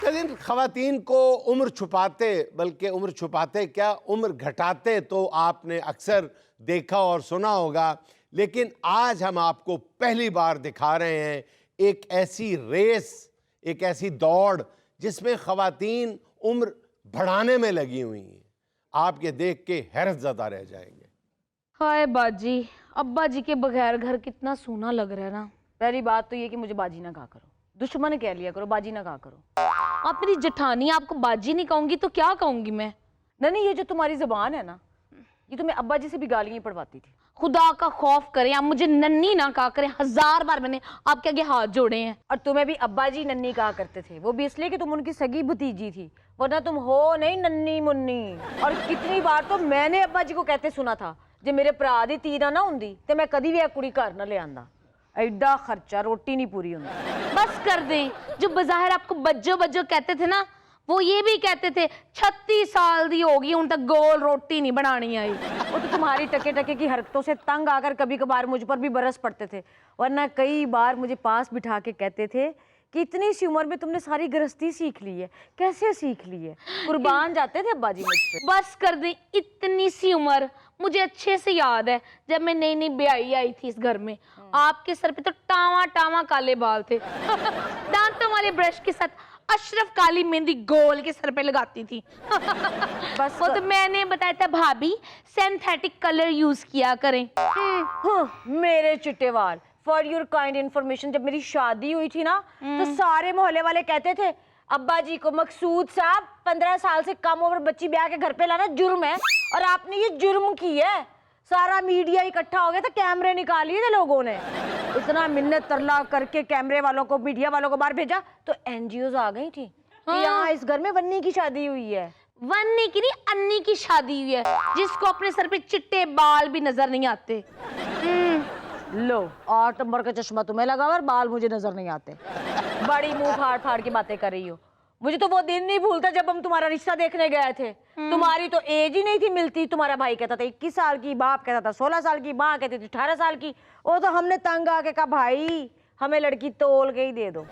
लेकिन खवातीन को उम्र छुपाते, बल्कि उम्र छुपाते क्या, उम्र घटाते तो आपने अक्सर देखा और सुना होगा। लेकिन आज हम आपको पहली बार दिखा रहे हैं एक ऐसी रेस, एक ऐसी दौड़ जिसमें खवातीन उम्र बढ़ाने में लगी हुई हैं। आप ये देख के हैरत ज़दा रह जाएंगे। हाय बाजी, अब्बा जी के बगैर घर कितना सूना लग रहा है ना। पहली बात तो ये कि मुझे बाजी ना कहा करो, दुश्मन कह लिया करो, बाजी ना कहा करो। आप मेरी जेठानी, आपको बाजी नहीं कहूंगी तो क्या कहूंगी मैं? नहीं, ये जो तुम्हारी जुबान है ना, ये तो मैं अब्बा जी से भी गालियां पढ़वाती थी। खुदा का खौफ करें, आप मुझे नन्नी ना कहा करें। 1000 बार मैंने आपके आगे हाथ जोड़े हैं। और तुम्हें भी अब्बा जी नन्नी कहा करते थे, वो भी इसलिए कि तुम उनकी सगी भतीजी थी, वरना तुम हो नहीं नन्नी मुन्नी। और कितनी बार तो मैंने अब्बा जी को कहते सुना था, जे मेरे भरा दी धी ना हुंदी ते मैं कदी भी कुड़ी घर ना ले आंदा। एडा खर्चा, रोटी नहीं पूरी होंगी। बस कर दें, जो बाहर आपको बज्जो बज्जो कहते थे ना, वो ये भी कहते थे 36 साल दी होगी उन तक गोल रोटी नहीं बनानी आई। वो तो तुम्हारी टके टके की हरकतों से तंग आकर कभी कभार मुझ पर भी बरस पड़ते थे, वरना कई बार मुझे पास बिठा के कहते थे कि इतनी सी उम्र में तुमने सारी गृहस्थी सीख ली है, कैसे सीख ली है? कुर्बान जाते थे अब्बा जी मुझ पे। बस कर दें, इतनी सी उम्र मुझे अच्छे से याद है, जब मैं नई नई ब्याही आई थी इस घर में, आपके सर पे तो टावा टावा काले बाल थे। दांतों वाले ब्रश के साथ अशरफ काली मेहंदी गोल के सर पे लगाती थी। बस वो तो मैंने बताया था भाभी सिंथेटिक कलर यूज किया करें। मेरे चिट्टे वाल, फॉर योर काइंड इन्फॉर्मेशन, जब मेरी शादी हुई थी ना तो सारे मोहल्ले वाले कहते थे अब्बा जी को, मकसूद साहब 15 साल से कम उम्र बच्ची ब्याह के घर पे लाना जुर्म है, और आपने ये जुर्म की है। सारा मीडिया इकट्ठा हो गया था, कैमरे निकाल लिए थे लोगों ने। इतना मिन्नत तरला करके कैमरे वालों को, मीडिया वालों को बाहर भेजा तो एनजीओज आ गई थी कि यहाँ इस घर में वन्नी की शादी हुई है। वन्नी की नहीं, अन्नी की शादी हुई है, जिसको अपने सर पे चिट्टे बाल भी नजर नहीं आते। लो, 8 नंबर का चश्मा तुम्हें लगा और बाल मुझे नजर नहीं आते। बड़ी मुंह फाड़ फाड़ के बातें कर रही हो। मुझे तो वो दिन नहीं भूलता जब हम तुम्हारा रिश्ता देखने गए थे। तुम्हारी तो एज ही नहीं थी मिलती। तुम्हारा भाई कहता था 21 साल की, बाप कहता था 16 साल की, माँ कहती थी 18 साल की। वो तो हमने तंग आके कहा भाई हमें लड़की तोल के ही दे दो।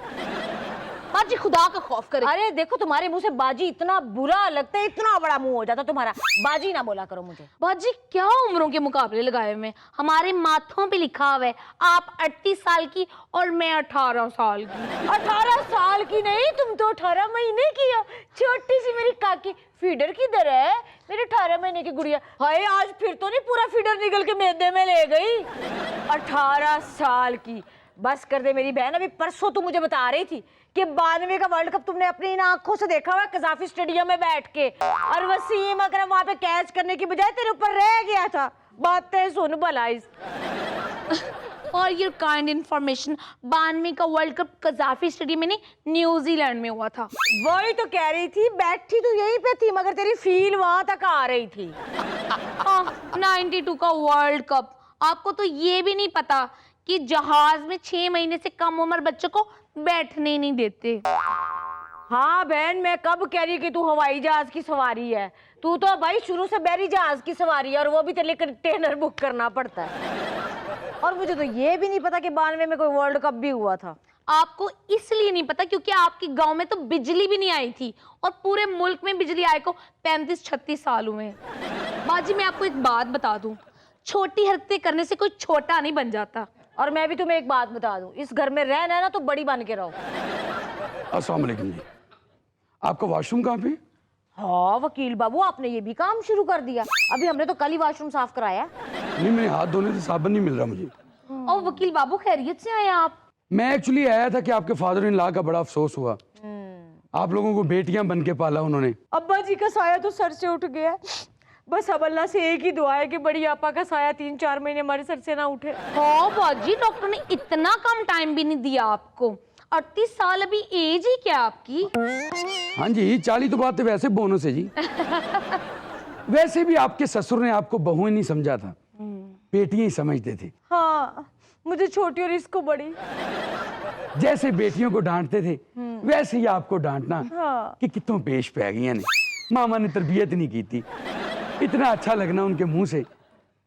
बाजी खुदा का खौफ करे। अरे देखो तुम्हारे मुंह से बाजी इतना बुरा लगता है, इतना बड़ा मुंह हो जाता तुम्हारा। बाजी ना बोला करो मुझे। बाजी क्या उम्रों के मुकाबले लगाए हुए, हमारे माथों पे लिखा हुआ है आप 38 साल की और मैं 18 साल की। 18 साल की नहीं, तुम तो 18 महीने की हो। छोटी सी मेरी काकी। फीडर किधर है मेरे 18 महीने की गुड़िया? हाय आज फिर तो नहीं पूरा फीडर निकल के मैदे में ले गई। 18 साल की। बस कर दे मेरी बहन। अभी परसों तू मुझे बता रही थी कि 92 का वर्ल्ड कप तुमने अपनी इन आंखों से देखा हुआ कजाफी स्टेडियम में बैठ के, और वसीम अकरम वहां पे कैच करने की बजाय तेरे ऊपर रह गया था। बातें सुन भला। और योर काइंड इन्फॉर्मेशन, 92 का वर्ल्ड कप कजाफी स्टेडियम में नहीं, न्यूजीलैंड में हुआ था। वही तो कह रही थी, बैठी तो यहीं पे थी मगर तेरी फील वहां तक आ रही थी। 92 का वर्ल्ड कप। आपको तो ये भी नहीं पता कि जहाज में 6 महीने से कम उम्र बच्चों को बैठने नहीं देते। हाँ बहन, मैं कब कह रही कि तू हवाई जहाज की सवारी है? तू तो भाई शुरू से बैरी जहाज की सवारी है, और वो भी तेरे लिए कंटेनर बुक करना पड़ता है। और मुझे तो ये भी नहीं पता कि 92 में कोई वर्ल्ड कप भी हुआ था। आपको इसलिए नहीं पता क्योंकि आपके गांव में तो बिजली भी नहीं आई थी, और पूरे मुल्क में बिजली आए को 35-36 साल हुए हैं। बाजी मैं आपको एक बात बता दूं, छोटी हरकतें करने से कोई छोटा नहीं बन जाता। और मैं भी तुम्हें एक बात बता दूं, इस घर में रहना है ना तो बड़ी बन के रहो। अस्सलाम वालेकुम जी, आपका वॉशरूम कहाँ पे? हाँ वकील बाबू, आपने ये भी काम शुरू कर दिया। अभी हमने तो कल ही वॉशरूम साफ कराया। नहीं, मेरे हाथ धोने से साबुन नहीं मिल रहा मुझे। और वकील बाबू खैरियत से आए आप? मैं एक्चुअली आया था कि आपके फादर इन लॉ का बड़ा अफसोस हुआ, आप लोगों को बेटियां बन के पाला उन्होंने। अब्बा जी का साया तो सर से उठ गया। बस अब अल्लाह से एक ही दुआ है कि बड़ी आपा का साया 3-4 महीने हमारे सर से ना उठे। हाँ बाजी, डॉक्टर ने इतना कम टाइम भी नहीं दिया आपको। 38 साल अभी एज ही क्या आपकी? हाँ जी, 40 तो बात है वैसे बोनस है जी। वैसे भी आपके ससुर ने आपको बहू ही नहीं समझा था, बेटियां ही समझते थे। हाँ, मुझे छोटी और इसको बड़ी। जैसे बेटियों को डांटते थे वैसे ही आपको डांटना हाँ। कि कितों पेश पै गई ने, मामा ने तरबियत नहीं की थी। इतना अच्छा लगना उनके मुंह से।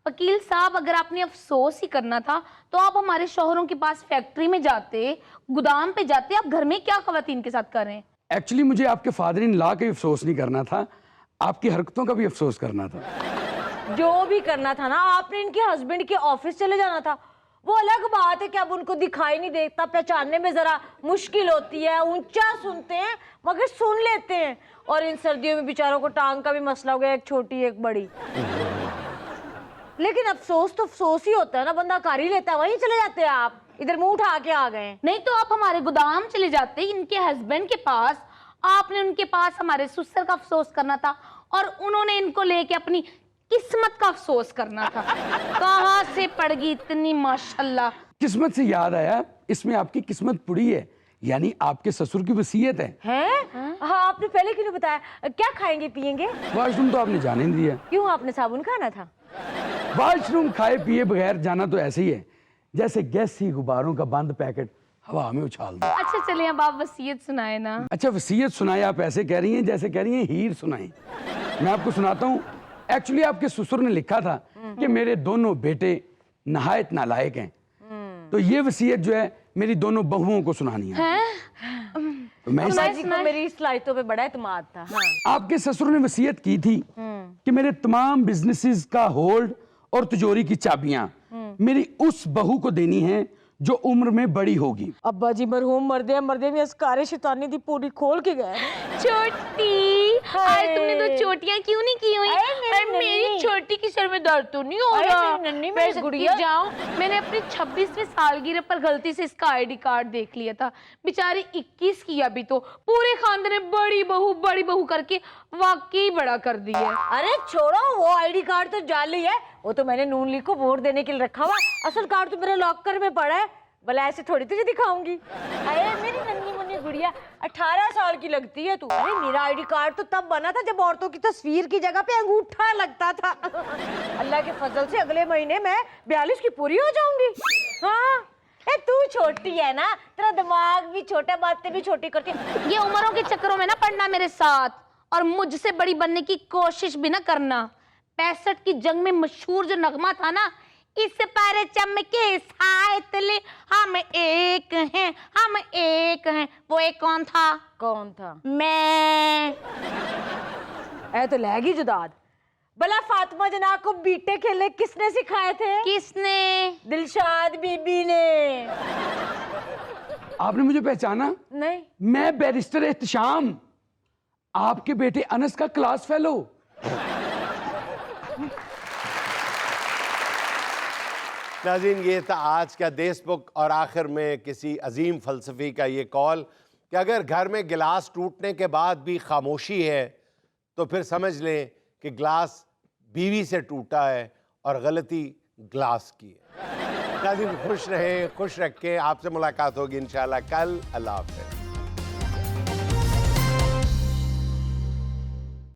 वकील साहब, अगर आपने अफसोस ही करना था तो आप हमारे शौहरों के पास फैक्ट्री में जाते, गोदाम पे जाते। आप घर में क्या खवातीन के साथ कर रहे हैं? एक्चुअली मुझे आपके फादर इन लॉ का भी अफसोस नहीं करना था, आपकी हरकतों का भी अफसोस करना था। जो भी करना था ना, आपने इनके हस्बैंड के ऑफिस चले जाना था। वो अलग बात है कि अब उनको दिखाई नहीं देता, पहचानने में जरा मुश्किल होती है, ऊंचा सुनते हैं मगर सुन लेते हैं। और इन सर्दियों में बेचारों को टांग का भी मसला हो गया, एक छोटी एक बड़ी। लेकिन अफसोस तो अफसोस ही होता है ना, बंदा कर ही लेता है। वहीं चले जाते हैं आप, इधर मुंह उठा के आ गए। नहीं तो आप हमारे गोदाम चले जाते, इनके हस्बैंड के पास। आपने उनके पास हमारे ससुर का अफसोस करना था और उन्होंने इनको लेके अपनी किस्मत का अफसोस करना था। कहाँ से पड़ गई इतनी माशाल्लाह। किस्मत से याद आया, इसमें आपकी किस्मत पुड़ी है, यानी आपके ससुर की वसीयत है। हैं? हाँ, आपने पहले क्यों नहीं बताया? क्या खाएंगे पिएंगे? वॉशरूम तो आपने जाने नहीं दिया। क्यों, आपने साबुन खाना था? वॉशरूम खाए पिए बगैर जाना तो ऐसे ही है जैसे गैसी गुब्बारों का बंद पैकेट हवा में उछाल दो। अच्छा चलिए, अब आप वसीयत सुनाए ना। अच्छा, वसीयत सुनाए आप ऐसे कह रही हैं जैसे कह रही हैं हीर सुनाए। मैं आपको सुनाता हूँ। एक्चुअली आपके ससुर ने लिखा था कि मेरे दोनों बेटे नहायत नालायक हैं, तो ये वसीयत जो है मेरी दोनों बहुओं को सुनानी है। तो मैं जी को मेरी सलाहियतों पे बड़ा एतमाद था। हाँ। आपके ससुर ने वसीयत की थी कि मेरे तमाम बिजनेसेस का होल्ड और तिजोरी की चाबियां मेरी उस बहू को देनी है जो उम्र में बड़ी होगी। अब्बा जी मरहूम मर्दे में अस्कारे शैतानी दी पूरी खोल के गए। छोटी, आज तुमने दो चोटियां क्यों नहीं की हुई? मेरी छोटी की सर में दर्द तो नहीं हो रहा? मैं गुड़िया जाऊं, मैंने अपनी 26वीं सालगिरह पर गलती से इसका आईडी कार्ड देख लिया था। बेचारी 21 की, अभी तो पूरे खानदान ने बड़ी बहू करके वाकई बड़ा कर दिया। अरे छोड़ो, वो आईडी कार्ड तो जाली है, वो तो मैंने नून लीग को वोट देने के लिए रखा हुआ। असल कार्ड तो मेरे लॉकर में पड़ा है। भला ऐसे थोड़ी तुझे दिखाऊंगी। अरे मेरी नन्ही मुन्नी गुड़िया, 18 साल की लगती है तू। अरे मेरा आईडी कार्ड तो तब बना था जब औरतों की तस्वीर की जगह पे अंगूठा लगता था। अल्लाह के फजल से अगले महीने मैं 42 की पूरी हो जाऊंगी। हाँ, ए तू छोटी है ना, तेरा दिमाग भी छोटा, बातें भी छोटी करके। ये उम्रों के चक्करों में ना पड़ना मेरे साथ, और मुझसे बड़ी बनने की कोशिश भी ना करना। 65 की जंग में मशहूर जो नगमा था ना, इस पर चमके सायतले हम एक हैं, वो एक कौन था? कौन था? मैं। ऐ तो लहगी जुदाद। भला फातिमा जना को बीटे खेले किसने सिखाए थे? किसने? दिलशाद बीबी ने। आपने मुझे पहचाना? नहीं। मैं बैरिस्टर एहतशाम, आपके बेटे अनस का क्लास फेलो। नाज़रीन, ये था आज का देश बुक, और आखिर में किसी अजीम फ़लसफ़ी का ये कॉल कि अगर घर में गिलास टूटने के बाद भी खामोशी है तो फिर समझ लें कि गिलास बीवी से टूटा है और गलती ग्लास की है। नाज़रीन, खुश रहें, खुश रखें। आपसे मुलाकात होगी इंशाअल्लाह कल। अल्लाह हाफ़िज़।